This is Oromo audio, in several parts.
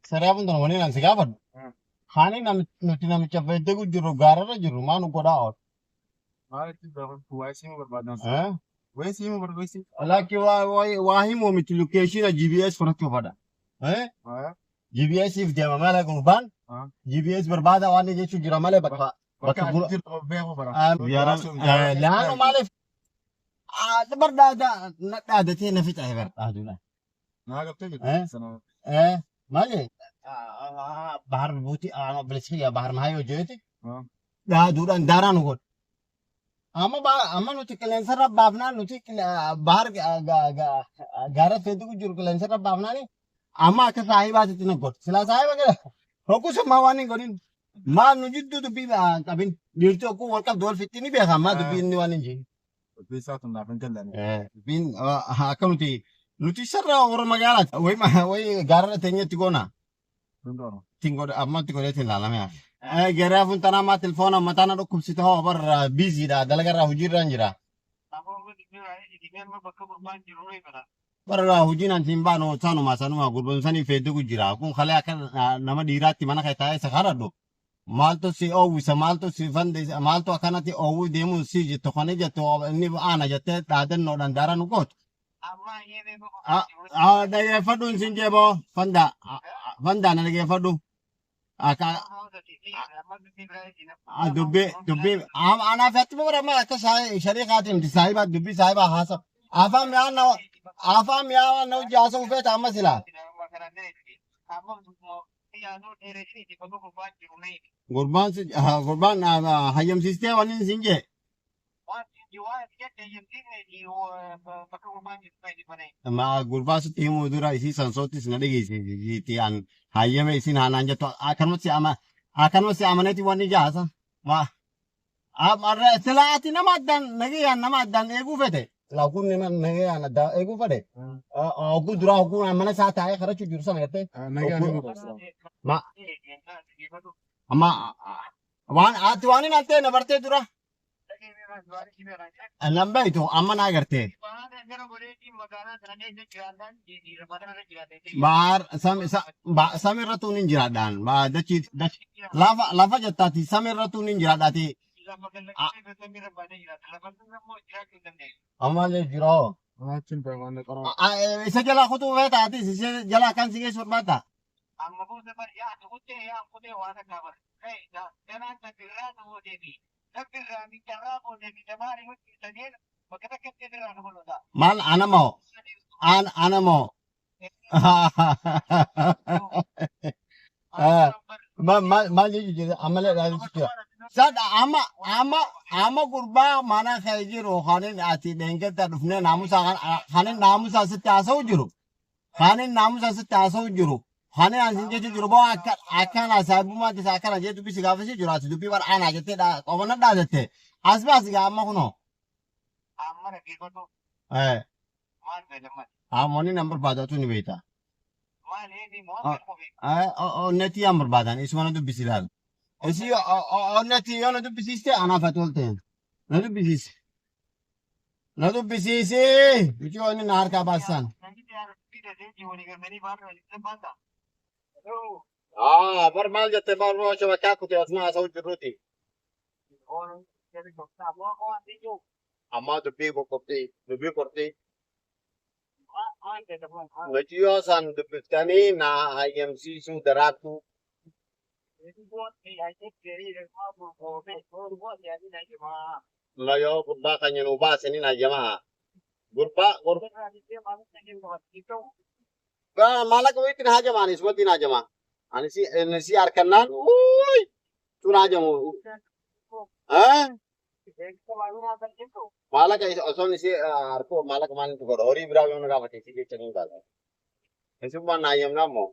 Sariyaafun tana waliin an si gaafadhu. Haani nuti namicha fayyadagu jirru gaararra jirru maa nu godhaa ool. Maalitti waa isin barbaadan Wayii siima barbaisi lakki waa himoo miti lokeeshina GPS fudhachuu ofadha. GPSif deema malee gurbaan GPS barbaada waan jechuun jira malee bakka jirtu beeku bara laanu maaliif bardaada nadhaadatee na fixa bardaaduudha. naa galtee jirtu sana Malee bahar buuti bilisiyaa bahar mahaayoo jeeti dhaaduudhaan daaraa nu godha. Amma nuti qilleensarra baafnaan nuti bahar gaara feetuku jiru qilleensarra baafnaani amma akka saahibaatitti na godha. Silaa saahiba gala hokkusummaa waan hin godhin maal nu jidduu dubbii qabin dhiirti hokkuu wal qabdu wal fixxi ni beeka ammaa dubbii inni waan hin jiru. bisaa tun naaf hin jallaan Dubbiin akka nuti sarara warra magaalaati wayi gaararra teenyetti goona. dundooro Tingoda ammatti godheetiin ilaalame hafe. Garaa funtanaa maa tilfoona mataana dhukkubsite hoo barra biiziidha dalagarraa hojiirra hin jira. Barra hojiin anti hin baanu sanuma gurboomsanii feedugu jira. Kun kalee akka nama dhiiraatti mana kee taa'ee isa kadhadhu. Maaltu si oowwisa maaltu si fandeessa maaltu akkanatti oowwuu deemuun si jettu kan jettu inni aana jettee dhaadannoodhaan daara nu gootu. Dhageeffadhu isin jeeboo fandaa na dhageeffadhu. Dubbii anaaf atti barama akka shariikaati miti saahiba dubbii saahiba haasa afaan mi'aawaa na hojii haasa ufeeta amma silaa. Gurbaan hayyamsiistee waliin sin jee. Gurbaa sitti himuu dura isii sansoottis na dhageessiti an hayyame isin haanaan jettu akkanumatti amaneeti wanni jaasa. Silaati nama addaan eeguu fete. Laakun nagayaan addaa eeguu fedhe. Hogguu duraa hogguu mana isaa taa'ee kadhachuu jiru sana jettee. Amma waan hin altee na bartee dura. Nan beektu amma na agartee. Samirra tuun hin jiraadhaan. Lafa jettaati samirra tuun hin jiraadhaati. Ammallee jiroo. achiin beekamne qoroo Isa jalaa kutuu feetaatis isa jalaa kan si geessu barbaadda. Maal ana moo maal jechuudha ammallee dhaabsisu. Sada ama gurbaa mana kee jiru kanin ati dheengetta dhufnee naamusa sitti haasa'u jiru. Kanin naamusa sitti haasa'u jiru. Kanin asin jechu jiru boo akkana saabummaatti isaa akkana jee dubbii si gaafasii jiru ati dubbii badhaanaa jettee qobana dhaadette. As baasi gaa amma kunoo. Ammoonni nan barbaadatu ni beekta. Onnetti yan barbaadan isuma dubbisi ilaala. Isi onnetti yoo na dubbisiiste anaaf ati ol ta'een. Na dubbisiise. Na dubbisiise. Bicii onni na harkaa baasan. Bar maal jettee barnoo shabakkaa kutee asuma haasa'u jirruuti. Amma dubbii qoqqobdii dubbii qortii. Biciyoo san dubbiftanii na hayyamsiisuu daraartuu. Yoo gurbaa kan jennu baasanii na jamaa. Maallaqa wayiitti na hajamaa anis wanti na hajamaa. Anis si harkannaan tun hajamu. Maallaqa osoo si harkoo maallaqa maalitti godha horii biraa yoo na gaafate si jecha ni baasa. Isummaan na hayyamnaa moo?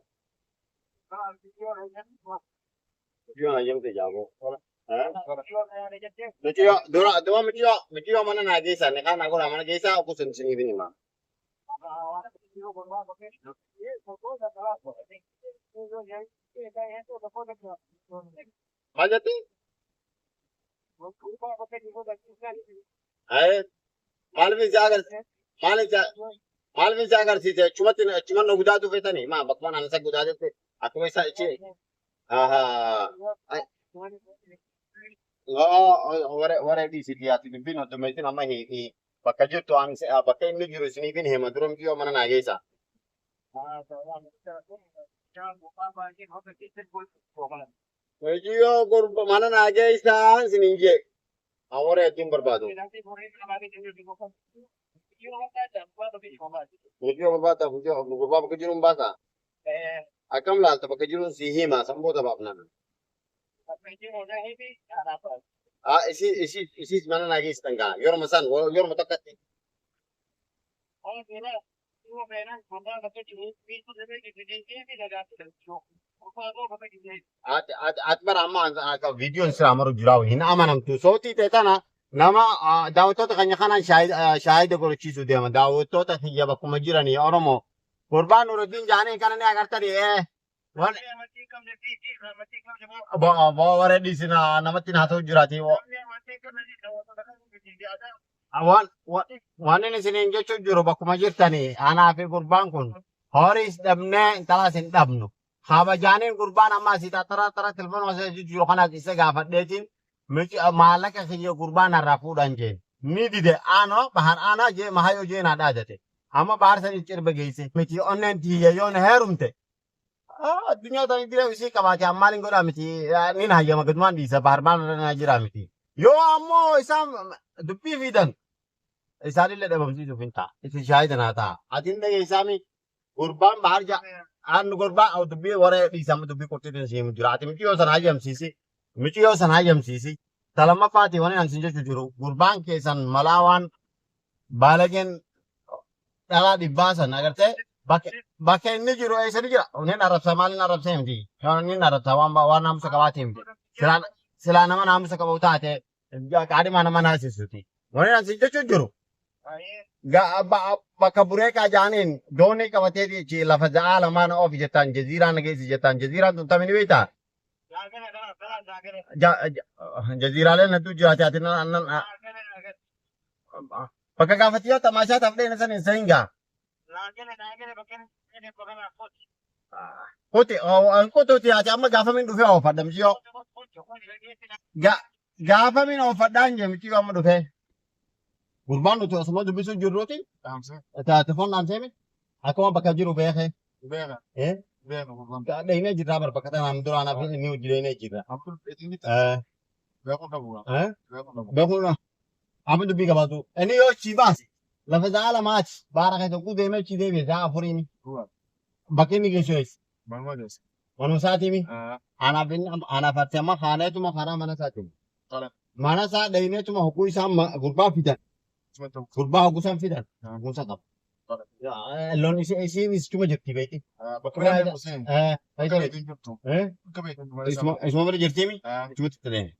Biciyoo na hayyamte jaaboo. Biciyoo mana naa geessaa ne kaan naa godhaa mana geessaa okusin siniif hin himaa. Maal jettee? Maaliif isa agarsiise achumatti na gudaatu feetanii maa bakka mana isa gudaa jettee Aku isa ichi. Ah, wara di sini ati dubin atau mungkin nama hi bakka jirtu an bakka inni jiru sini bin hema durum jiyo mana nagesa. Jiyo gurba mana nagesa sini je. Awore tim berbadu. Jiyo berbata, jiyo gurba bakka jirum basa. Akam lal ta bakka jirum sihi ma sambo ta bapna. Isi mana nagis tangga. Yor masan, yor matakat. At bar amma ka video sa amaro juraw hin amanam tu soti tetana nama daawwattoota kanya kanaan shaahida godhachiisuu deema daawwattoota kiyya bakkuma jiranii oromoo gurbaan nuruddin jaanii kana ni agartani warra dhiisina namatti naa ta'u jiraati waan inni isiniin jechuun jiru bakkuma jirtanii anaa fi gurbaan kun horiis dhabnee intalaas hin dhabnu habajaaniin gurbaan amma asii tara tilmaama isa jiru kanaas isa gaafadheetiin maallaqa kiyya gurbaan harraa fuudhan jeen ni dide aanoo bahar aanaa jee mahayo jeen haadhaadate amma bahar sanii cirba geesse miti onneen tiyya yoon heerumte addunyaa tani dire isii qabaate ammaalin godhaa miti nin hayyama gadumaan dhiisa bahar maal jira miti yoo ammoo isaan dubbii fidan isaanillee dhabamsiisuuf hin ta'a itti shaayidan haa ta'a atiin dhageessaami gurbaan bahar aan gurbaan dubbii warra dhiisama dubbii qurxiitiin simu jira ati miti yoo san hayyamsiisi miti yoo san hayyamsiisi talamaffaati wani an sin jechu jiru gurbaan keessan malaa waan baalageen dhalaa dhibbaa san agartee bakka inni jiru eessani jira nin arrabsa maalin arrabsee miti nin arrabsa waan naamusa qabaatee miti silaa nama naamusa qabu taate qaadhimaa nama naasisuti wani an sin jechu jiru bakka bureeqaa jaaniin doonii qabatee lafa ja'aa lamaan of jettaan jaziiraan nageessi jettaan jaziiraan tun tamini beektaa jaziraaleen hedduu jiraate ati bakka gaafatiyyoo tamaashaa taaf dheena san hin sahingaa kotuuti ati amma gaafamin dhufee oofadha miciyoo gaafamin oofadhaan jee miciyoo amma dhufee gurbaan nuti osuma dubbisuu jirruuti telefoon dhaamseemi akkuma bakka jiru beekee dheinee jirraa bar bakka tanaan duraan hafi inni hojii dheinee jirra beekudha amma dubbii qabaatu inni yoo chi baase lafa za'a lamaati baara keessa kuu deemee chi deebi'e za'a afuriini bakki inni geessu eessi manuma isaatiimi anaaf ati amma haaneetuma karaa mana isaatiimi mana isaa dheineetuma hoguu isaan gurbaa fidan gurbaa hoguu isaan fidan guusa qaba loon isiinis cuma jirti beekti isuma bira jirtiimi cumatti itti deeme